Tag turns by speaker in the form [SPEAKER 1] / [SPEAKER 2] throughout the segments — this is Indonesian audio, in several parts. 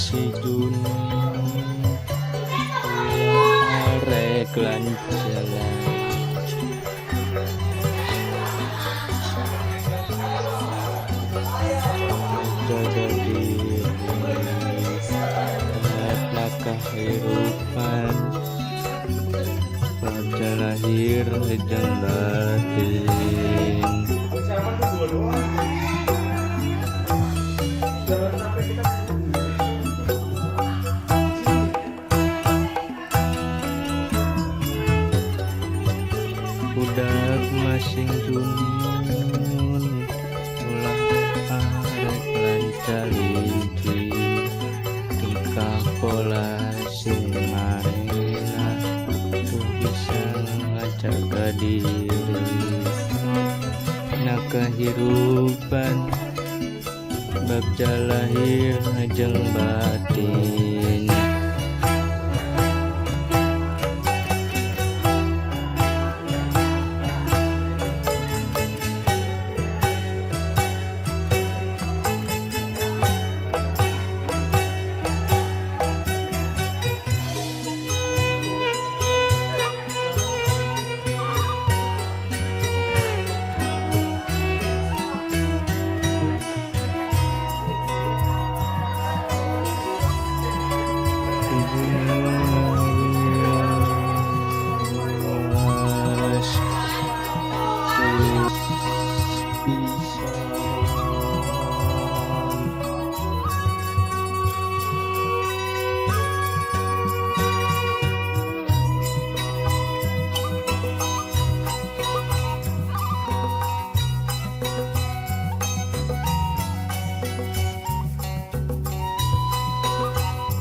[SPEAKER 1] si Juni arek lanjalan jaga diri lihatlah kehidupan pada lahir dan batin. Budak masing junun ulah arek lancalinci tingkah pola sing marena tu bisa ngajaga diri na kehidupan bab lahir jeung batin.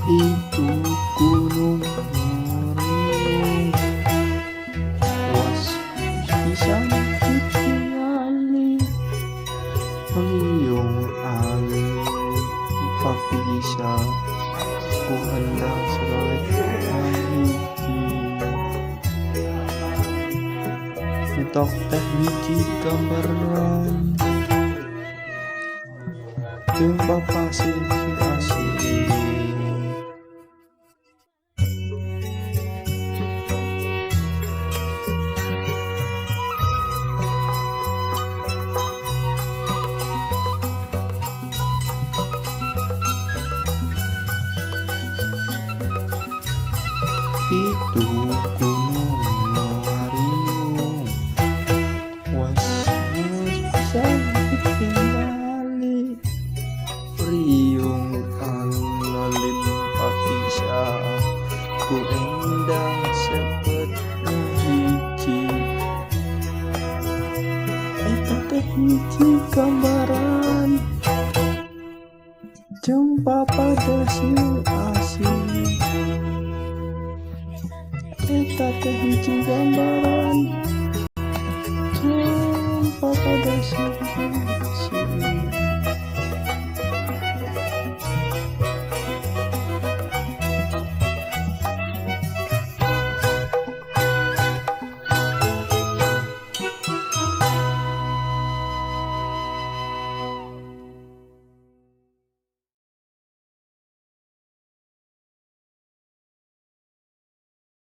[SPEAKER 2] Itu gunung meriung luas bisa ditinggali meriung alim tak bisa ku hendak selesai untuk teh biji gambaran jumpa pasir asing. Itu gunung meriung was bisa ditinggali riung alalim papisa ku endang sepet hiji eta teh hiji gambaran jumpa pada si asing. Eta teh hiji gambaran jumpa pada si